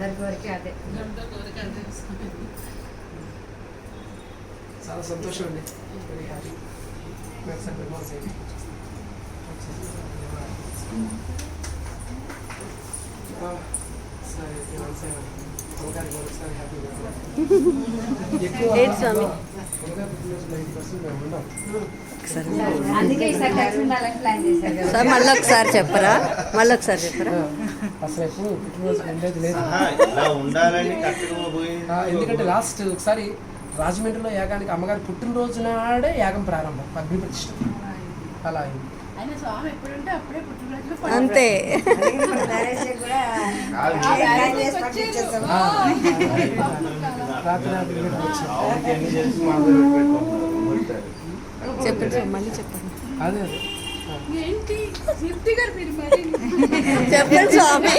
అందరి కోరిక అదే. చాలా సంతోషం అండి. Very happy. అందుకే ఈసారి కలిసి ఉండాలని ప్లాన్ చేశారు కదా. సార్ మళ్ళీ ఒకసారి చెప్పరా? అసలు ఎప్పుడు పుట్టినరోజు ఉండేది లేదు. ఇలా ఉండాలని ఎందుకంటే లాస్ట్ ఒకసారి రాజమండ్రిలో యాగానికి అమ్మగారి పుట్టినరోజు నాడే యాగం ప్రారంభం, అగ్ని ప్రతిష్ఠ. అలా అయింది. అంతే. చెప్పండి మళ్ళీ చెప్పండి. అదే చెప్పండి స్వామి.